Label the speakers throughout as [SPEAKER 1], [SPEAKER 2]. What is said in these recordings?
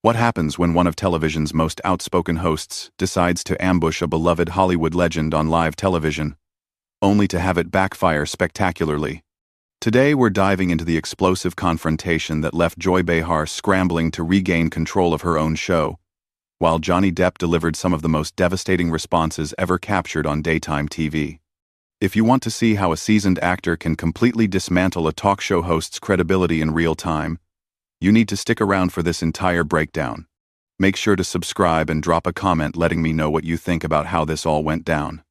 [SPEAKER 1] What happens when one of television's most outspoken hosts decides to ambush a beloved Hollywood legend on live television, only to have it backfire spectacularly? Today we're diving into the explosive confrontation that left Joy Behar scrambling to regain control of her own show, while Johnny Depp delivered some of the most devastating responses ever captured on daytime TV. If you want to see how a seasoned actor can completely dismantle a talk show host's credibility in real time, you need to stick around for this entire breakdown. Make sure to subscribe and drop a comment letting me know what you think about how this all went down.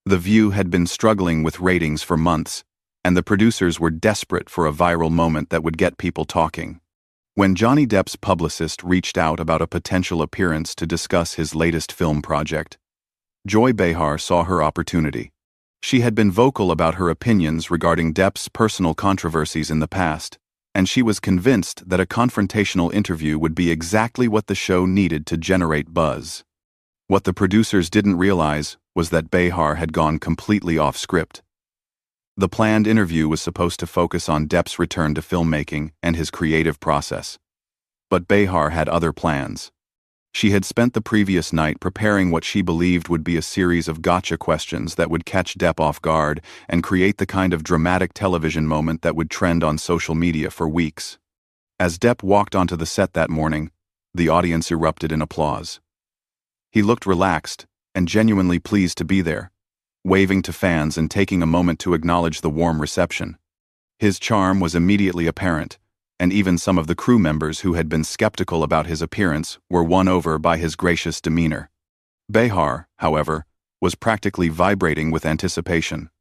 [SPEAKER 1] The View had been struggling with ratings for months, and the producers were desperate for a viral moment that would get people talking. When Johnny Depp's publicist reached out about a potential appearance to discuss his latest film project, Joy Behar saw her opportunity. She had been vocal about her opinions regarding Depp's personal controversies in the past, and she was convinced that a confrontational interview would be exactly what the show needed to generate buzz. What the producers didn't realize was that Behar had gone completely off script. The planned interview was supposed to focus on Depp's return to filmmaking and his creative process. But Behar had other plans. She had spent the previous night preparing what she believed would be a series of gotcha questions that would catch Depp off guard and create the kind of dramatic television moment that would trend on social media for weeks. As Depp walked onto the set that morning, the audience erupted in applause. He looked relaxed and genuinely pleased to be there, waving to fans and taking a moment to acknowledge the warm reception. His charm was immediately apparent, and even some of the crew members who had been skeptical about his appearance were won over by his gracious demeanor. Behar, however, was practically vibrating with anticipation.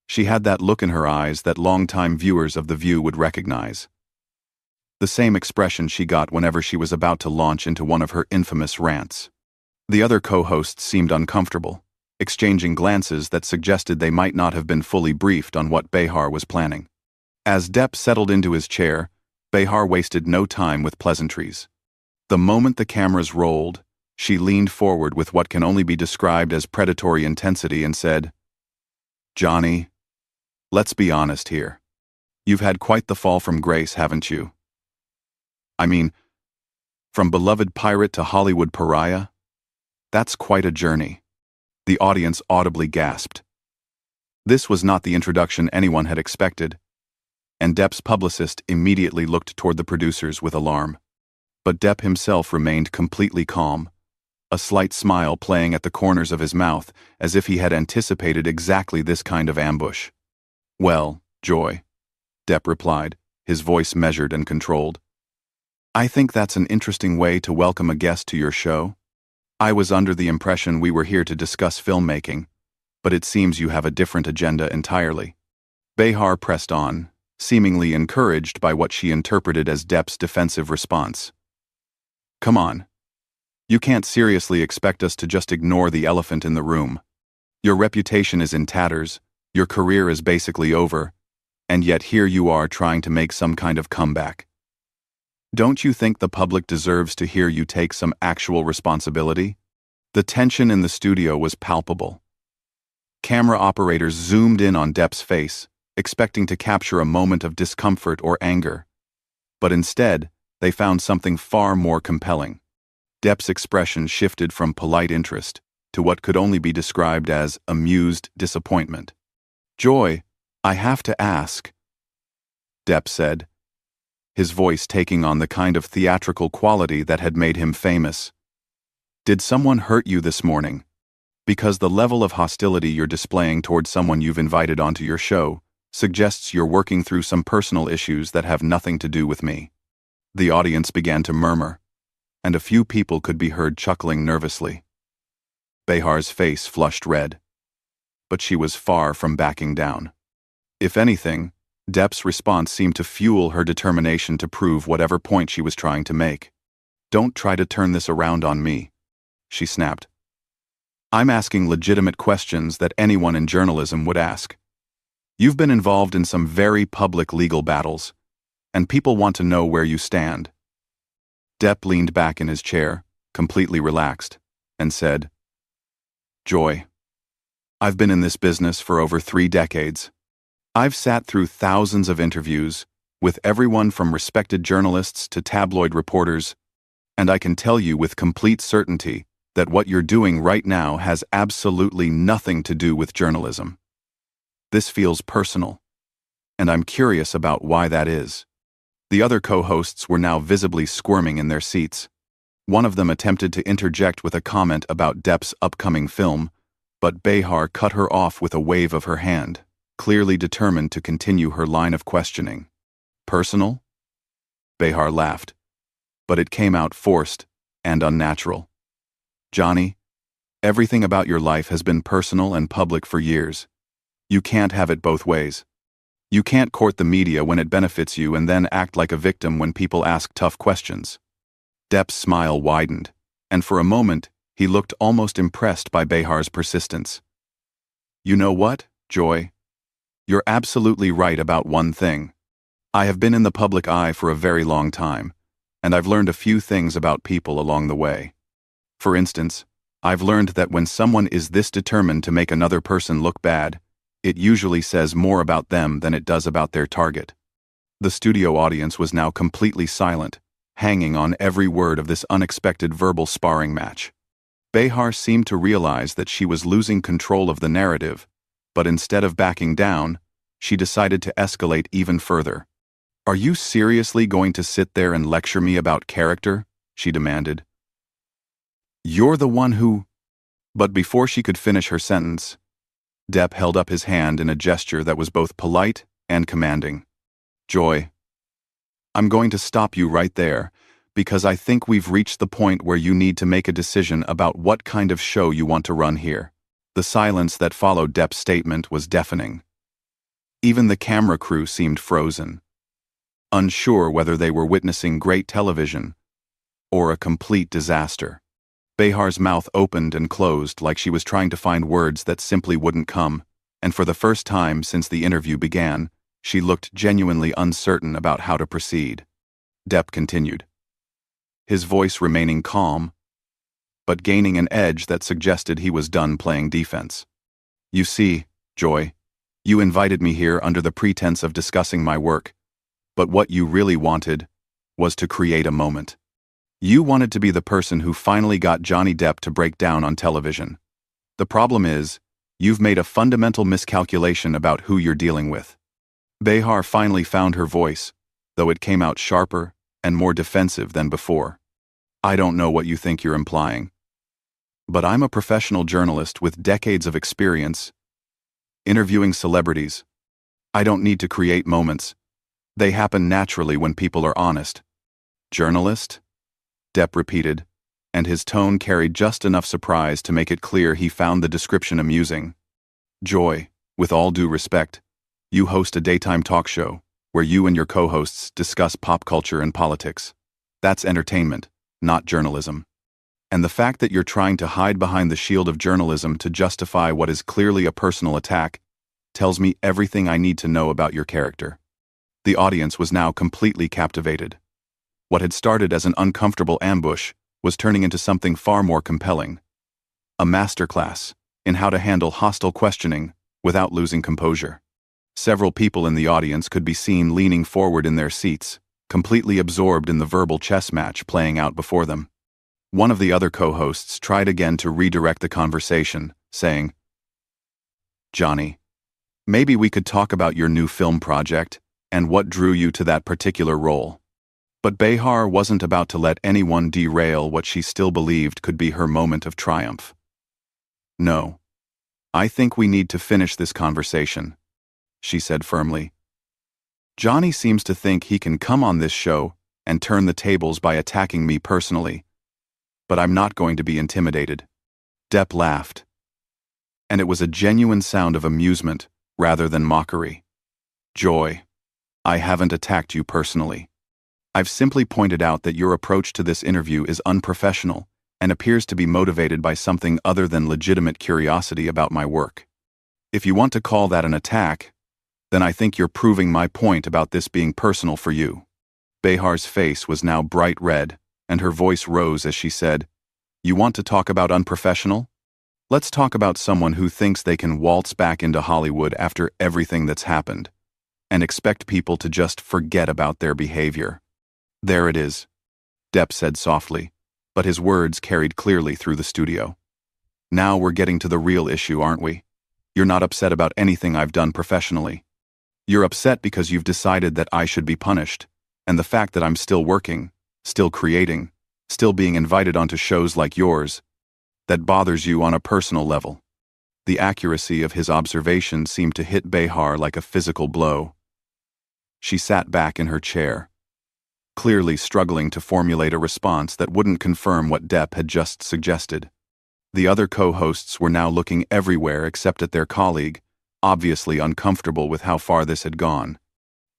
[SPEAKER 1] She had that look in her eyes that longtime viewers of The View would recognize. The same expression she got whenever she was about to launch into one of her infamous rants. The other co-hosts seemed uncomfortable, exchanging glances that suggested they might not have been fully briefed on what Behar was planning. As Depp settled into his chair, Behar wasted no time with pleasantries. The moment the cameras rolled, she leaned forward with what can only be described as predatory intensity and said, "Johnny, let's be honest here. You've had quite the fall from grace, haven't you? I mean, from beloved pirate to Hollywood pariah? That's quite a journey." The audience audibly gasped. This was not the introduction anyone had expected, and Depp's publicist immediately looked toward the producers with alarm. But Depp himself remained completely calm, a slight smile playing at the corners of his mouth as if he had anticipated exactly this kind of ambush. "Well, Joy," Depp replied, his voice measured and controlled. "I think that's an interesting way to welcome a guest to your show. I was under the impression we were here to discuss filmmaking, but it seems you have a different agenda entirely." Behar pressed on, seemingly encouraged by what she interpreted as Depp's defensive response. "Come on. You can't seriously expect us to just ignore the elephant in the room. Your reputation is in tatters, your career is basically over, and yet here you are trying to make some kind of comeback. Don't you think the public deserves to hear you take some actual responsibility?" The tension in the studio was palpable. Camera operators zoomed in on Depp's face, expecting to capture a moment of discomfort or anger. But instead, they found something far more compelling. Depp's expression shifted from polite interest to what could only be described as amused disappointment. "Joy, I have to ask," Depp said, his voice taking on the kind of theatrical quality that had made him famous. "Did someone hurt you this morning? Because the level of hostility you're displaying towards someone you've invited onto your show suggests you're working through some personal issues that have nothing to do with me." The audience began to murmur, and a few people could be heard chuckling nervously. Behar's face flushed red, but she was far from backing down. If anything, Depp's response seemed to fuel her determination to prove whatever point she was trying to make. "Don't try to turn this around on me," she snapped. "I'm asking legitimate questions that anyone in journalism would ask. You've been involved in some very public legal battles, and people want to know where you stand." Depp leaned back in his chair, completely relaxed, and said, "Joy, I've been in this business for over 3 decades. I've sat through thousands of interviews, with everyone from respected journalists to tabloid reporters, And I can tell you with complete certainty that what you're doing right now has absolutely nothing to do with journalism. This feels personal, and I'm curious about why that is." The other co-hosts were now visibly squirming in their seats. One of them attempted to interject with a comment about Depp's upcoming film, but Behar cut her off with a wave of her hand, clearly determined to continue her line of questioning. "Personal?" Behar laughed, but it came out forced and unnatural. "Johnny, everything about your life has been personal and public for years. You can't have it both ways. You can't court the media when it benefits you and then act like a victim when people ask tough questions." Depp's smile widened, and for a moment, he looked almost impressed by Behar's persistence. "You know what, Joy? You're absolutely right about one thing. I have been in the public eye for a very long time, and I've learned a few things about people along the way. For instance, I've learned that when someone is this determined to make another person look bad, it usually says more about them than it does about their target." The studio audience was now completely silent, hanging on every word of this unexpected verbal sparring match. Behar seemed to realize that she was losing control of the narrative, but instead of backing down, she decided to escalate even further. "Are you seriously going to sit there and lecture me about character?" she demanded. "You're the one who—" But before she could finish her sentence, Depp held up his hand in a gesture that was both polite and commanding. "Joy, I'm going to stop you right there, because I think we've reached the point where you need to make a decision about what kind of show you want to run here." The silence that followed Depp's statement was deafening. Even the camera crew seemed frozen, unsure whether they were witnessing great television or a complete disaster. Behar's mouth opened and closed like she was trying to find words that simply wouldn't come, and for the first time since the interview began, she looked genuinely uncertain about how to proceed. Depp continued, his voice remaining calm, but gaining an edge that suggested he was done playing defense. "You see, Joy, you invited me here under the pretense of discussing my work, but what you really wanted was to create a moment. You wanted to be the person who finally got Johnny Depp to break down on television. The problem is, you've made a fundamental miscalculation about who you're dealing with." Behar finally found her voice, though it came out sharper and more defensive than before. "I don't know what you think you're implying, but I'm a professional journalist with decades of experience interviewing celebrities. I don't need to create moments. They happen naturally when people are honest." "Journalist?" Depp repeated, and his tone carried just enough surprise to make it clear he found the description amusing. "Joy, with all due respect, you host a daytime talk show where you and your co-hosts discuss pop culture and politics. That's entertainment, not journalism. And the fact that you're trying to hide behind the shield of journalism to justify what is clearly a personal attack tells me everything I need to know about your character." The audience was now completely captivated. What had started as an uncomfortable ambush was turning into something far more compelling. A masterclass in how to handle hostile questioning without losing composure. Several people in the audience could be seen leaning forward in their seats, completely absorbed in the verbal chess match playing out before them. One of the other co-hosts tried again to redirect the conversation, saying, "Johnny, maybe we could talk about your new film project and what drew you to that particular role." But Behar wasn't about to let anyone derail what she still believed could be her moment of triumph. "No, I think we need to finish this conversation," she said firmly. "Johnny seems to think he can come on this show and turn the tables by attacking me personally, but I'm not going to be intimidated." Depp laughed, and it was a genuine sound of amusement rather than mockery. "Joy, I haven't attacked you personally. I've simply pointed out that your approach to this interview is unprofessional and appears to be motivated by something other than legitimate curiosity about my work. If you want to call that an attack, then I think you're proving my point about this being personal for you." Behar's face was now bright red, and her voice rose as she said, "You want to talk about unprofessional? Let's talk about someone who thinks they can waltz back into Hollywood after everything that's happened, and expect people to just forget about their behavior. There it is. Depp said softly, but his words carried clearly through the studio. Now we're getting to the real issue, aren't we? You're not upset about anything I've done professionally. You're upset because you've decided that I should be punished, and the fact that I'm still working, still creating, still being invited onto shows like yours, that bothers you on a personal level. The accuracy of his observation seemed to hit Behar like a physical blow. She sat back in her chair, clearly struggling to formulate a response that wouldn't confirm what Depp had just suggested. The other co-hosts were now looking everywhere except at their colleague, obviously uncomfortable with how far this had gone.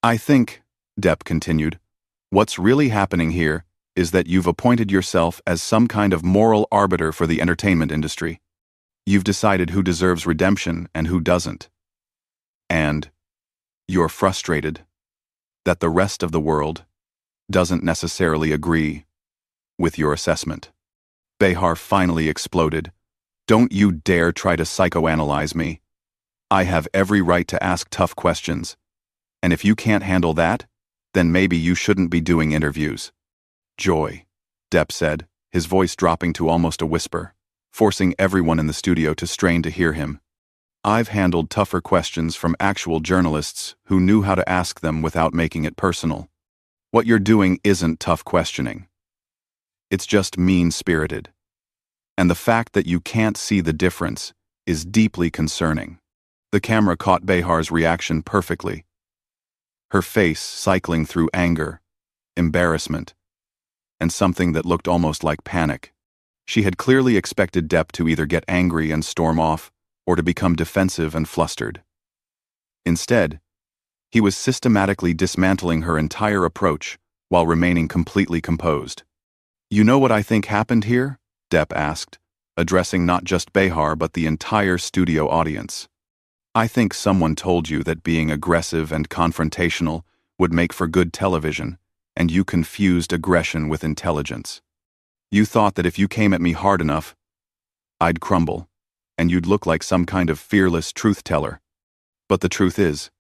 [SPEAKER 1] I think, Depp continued, what's really happening here is that you've appointed yourself as some kind of moral arbiter for the entertainment industry. You've decided who deserves redemption and who doesn't. And you're frustrated that the rest of the world doesn't necessarily agree with your assessment. Behar finally exploded. Don't you dare try to psychoanalyze me. I have every right to ask tough questions. And if you can't handle that, then maybe you shouldn't be doing interviews. Joy, Depp said, his voice dropping to almost a whisper, forcing everyone in the studio to strain to hear him. I've handled tougher questions from actual journalists who knew how to ask them without making it personal. What you're doing isn't tough questioning. It's just mean-spirited. And the fact that you can't see the difference is deeply concerning. The camera caught Behar's reaction perfectly. Her face cycling through anger, embarrassment, and something that looked almost like panic. She had clearly expected Depp to either get angry and storm off, or to become defensive and flustered. Instead, he was systematically dismantling her entire approach while remaining completely composed. You know what I think happened here? Depp asked, addressing not just Behar but the entire studio audience. I think someone told you that being aggressive and confrontational would make for good television, and you confused aggression with intelligence. You thought that if you came at me hard enough, I'd crumble, and you'd look like some kind of fearless truth-teller. But the truth is,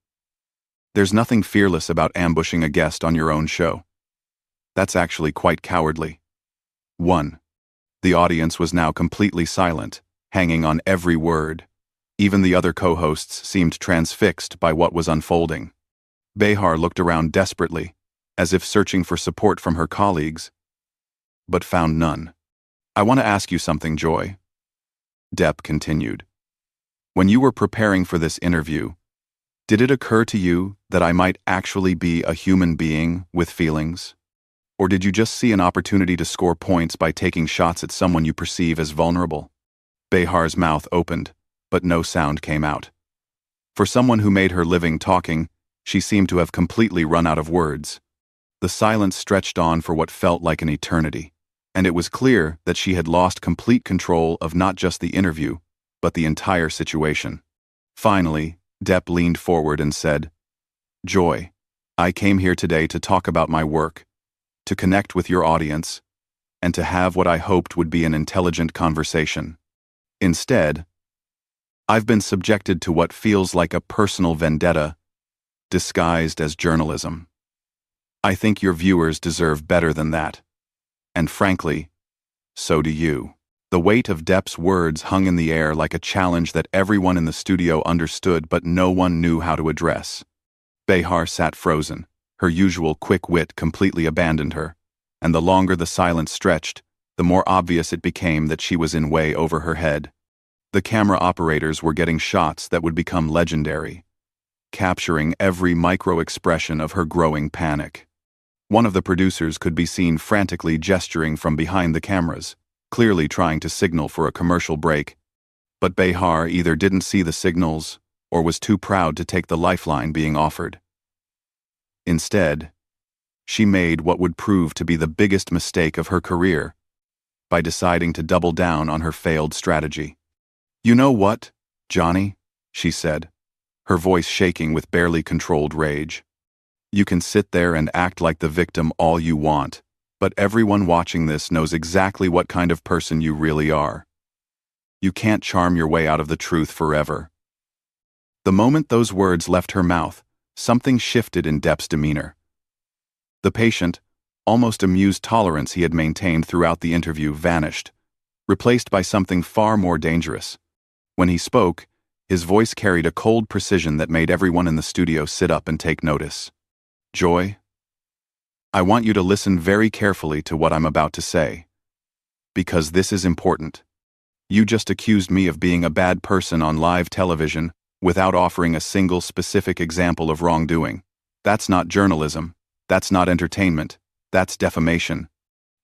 [SPEAKER 1] there's nothing fearless about ambushing a guest on your own show. That's actually quite cowardly. 1. The audience was now completely silent, hanging on every word. Even the other co-hosts seemed transfixed by what was unfolding. Behar looked around desperately, as if searching for support from her colleagues, but found none. I want to ask you something, Joy. Depp continued. When you were preparing for this interview, did it occur to you that I might actually be a human being with feelings? Or did you just see an opportunity to score points by taking shots at someone you perceive as vulnerable? Behar's mouth opened, but no sound came out. For someone who made her living talking, she seemed to have completely run out of words. The silence stretched on for what felt like an eternity, and it was clear that she had lost complete control of not just the interview, but the entire situation. Finally, Depp leaned forward and said, Joy, I came here today to talk about my work, to connect with your audience, and to have what I hoped would be an intelligent conversation. Instead, I've been subjected to what feels like a personal vendetta, disguised as journalism. I think your viewers deserve better than that. And frankly, so do you. The weight of Depp's words hung in the air like a challenge that everyone in the studio understood but no one knew how to address. Behar sat frozen. Her usual quick wit completely abandoned her, and the longer the silence stretched, the more obvious it became that she was in way over her head. The camera operators were getting shots that would become legendary, capturing every micro-expression of her growing panic. One of the producers could be seen frantically gesturing from behind the cameras, clearly trying to signal for a commercial break, but Behar either didn't see the signals or was too proud to take the lifeline being offered. Instead, she made what would prove to be the biggest mistake of her career by deciding to double down on her failed strategy. You know what, Johnny? She said, her voice shaking with barely controlled rage. You can sit there and act like the victim all you want, but everyone watching this knows exactly what kind of person you really are. You can't charm your way out of the truth forever. The moment those words left her mouth, something shifted in Depp's demeanor. The patient, almost amused tolerance he had maintained throughout the interview vanished, replaced by something far more dangerous. When he spoke, his voice carried a cold precision that made everyone in the studio sit up and take notice. "Joy, I want you to listen very carefully to what I'm about to say. Because this is important. You just accused me of being a bad person on live television without offering a single specific example of wrongdoing. That's not journalism. That's not entertainment. That's defamation.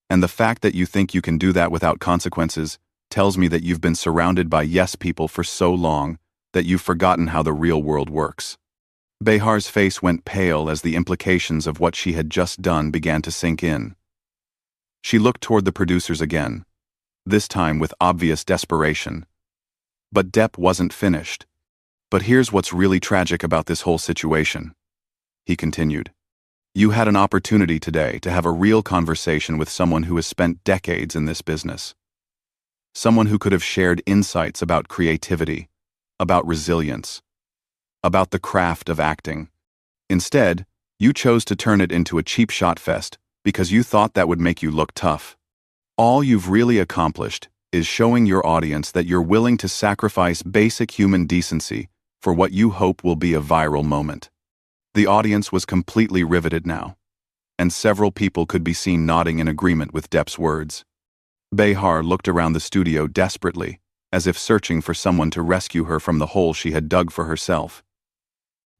[SPEAKER 1] And the fact that you think you can do that without consequences tells me that you've been surrounded by yes people for so long that you've forgotten how the real world works." Behar's face went pale as the implications of what she had just done began to sink in. She looked toward the producers again, this time with obvious desperation. But Depp wasn't finished. "But here's what's really tragic about this whole situation," he continued. "You had an opportunity today to have a real conversation with someone who has spent decades in this business. Someone who could have shared insights about creativity, about resilience, about the craft of acting. Instead, you chose to turn it into a cheap shot fest because you thought that would make you look tough. All you've really accomplished is showing your audience that you're willing to sacrifice basic human decency for what you hope will be a viral moment." The audience was completely riveted now, and several people could be seen nodding in agreement with Depp's words. Behar looked around the studio desperately, as if searching for someone to rescue her from the hole she had dug for herself.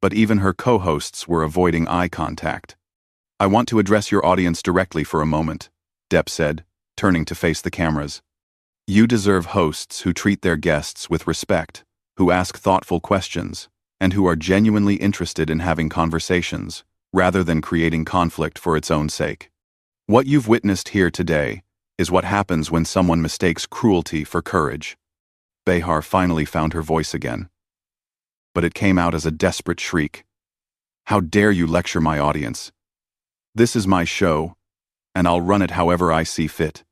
[SPEAKER 1] But even her co-hosts were avoiding eye contact. "I want to address your audience directly for a moment," Depp said, turning to face the cameras. "You deserve hosts who treat their guests with respect, who ask thoughtful questions, and who are genuinely interested in having conversations, rather than creating conflict for its own sake. What you've witnessed here today is what happens when someone mistakes cruelty for courage." Behar finally found her voice again. But it came out as a desperate shriek. "How dare you lecture my audience? This is my show, and I'll run it however I see fit."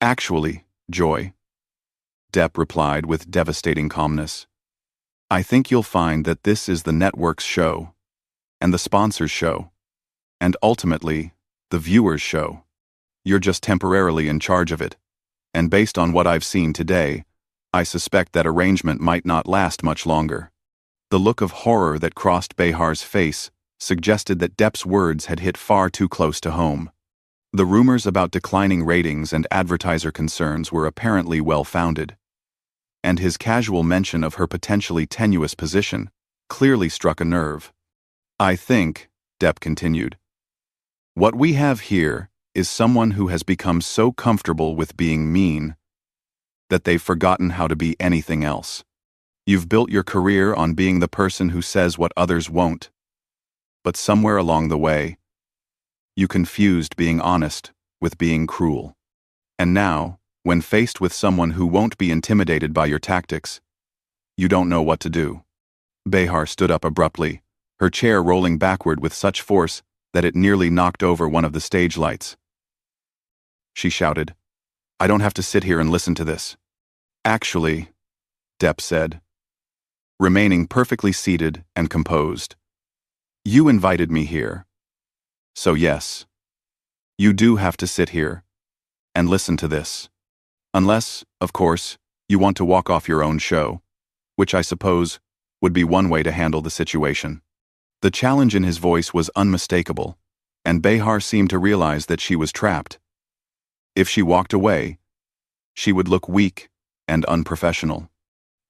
[SPEAKER 1] "Actually, Joy," Depp replied with devastating calmness, "I think you'll find that this is the network's show, and the sponsor's show, and ultimately, the viewer's show. You're just temporarily in charge of it, and based on what I've seen today, I suspect that arrangement might not last much longer." The look of horror that crossed Behar's face suggested that Depp's words had hit far too close to home. The rumors about declining ratings and advertiser concerns were apparently well-founded, and his casual mention of her potentially tenuous position clearly struck a nerve. "I think," Depp continued, "what we have here is someone who has become so comfortable with being mean that they've forgotten how to be anything else. You've built your career on being the person who says what others won't. But somewhere along the way, you confused being honest with being cruel. And now, when faced with someone who won't be intimidated by your tactics, you don't know what to do." Behar stood up abruptly, her chair rolling backward with such force that it nearly knocked over one of the stage lights. She shouted, "I don't have to sit here and listen to this." "Actually," Depp said, remaining perfectly seated and composed, "you invited me here. So yes, you do have to sit here and listen to this. Unless, of course, you want to walk off your own show, which I suppose would be one way to handle the situation." The challenge in his voice was unmistakable, and Behar seemed to realize that she was trapped. If she walked away, she would look weak and unprofessional.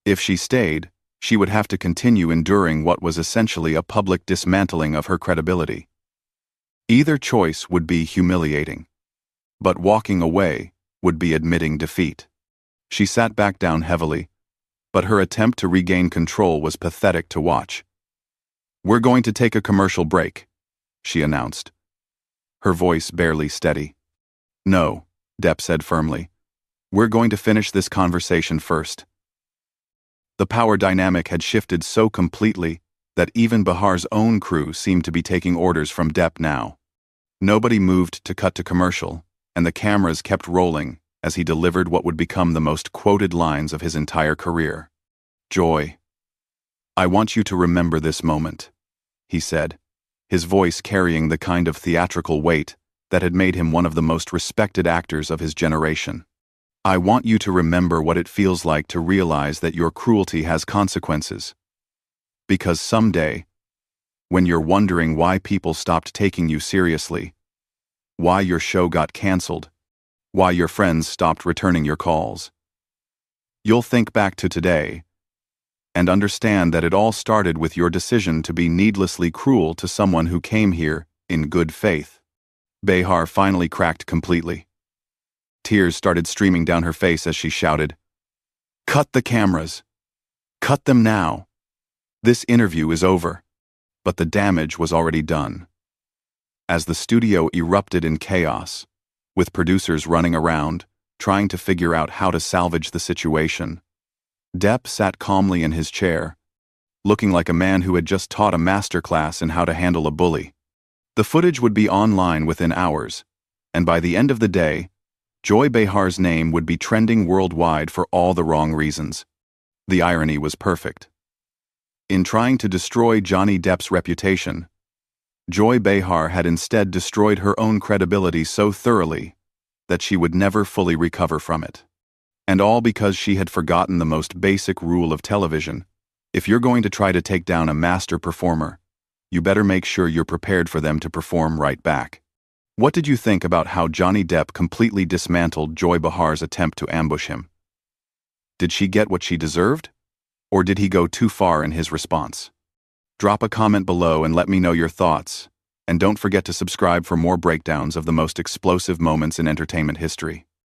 [SPEAKER 1] If she stayed, she would have to continue enduring what was essentially a public dismantling of her credibility. Either choice would be humiliating, but walking away would be admitting defeat. She sat back down heavily, but her attempt to regain control was pathetic to watch. "We're going to take a commercial break," she announced, her voice barely steady. "No," Depp said firmly. "We're going to finish this conversation first." The power dynamic had shifted so completely that even Behar's own crew seemed to be taking orders from Depp now. Nobody moved to cut to commercial, and the cameras kept rolling as he delivered what would become the most quoted lines of his entire career. "Joy, I want you to remember this moment," he said, his voice carrying the kind of theatrical weight that had made him one of the most respected actors of his generation. I want you to remember what it feels like to realize that your cruelty has consequences. Because someday, when you're wondering why people stopped taking you seriously, why your show got canceled, why your friends stopped returning your calls, you'll think back to today and understand that it all started with your decision to be needlessly cruel to someone who came here in good faith. Behar finally cracked completely. Tears started streaming down her face as she shouted, "Cut the cameras! Cut them now! This interview is over." But the damage was already done. As the studio erupted in chaos, with producers running around, trying to figure out how to salvage the situation, Depp sat calmly in his chair, looking like a man who had just taught a masterclass in how to handle a bully. The footage would be online within hours, and by the end of the day, Joy Behar's name would be trending worldwide for all the wrong reasons. The irony was perfect. In trying to destroy Johnny Depp's reputation, Joy Behar had instead destroyed her own credibility so thoroughly that she would never fully recover from it. And all because she had forgotten the most basic rule of television: if you're going to try to take down a master performer, you better make sure you're prepared for them to perform right back. What did you think about how Johnny Depp completely dismantled Joy Behar's attempt to ambush him? Did she get what she deserved? Or did he go too far in his response? Drop a comment below and let me know your thoughts. And don't forget to subscribe for more breakdowns of the most explosive moments in entertainment history.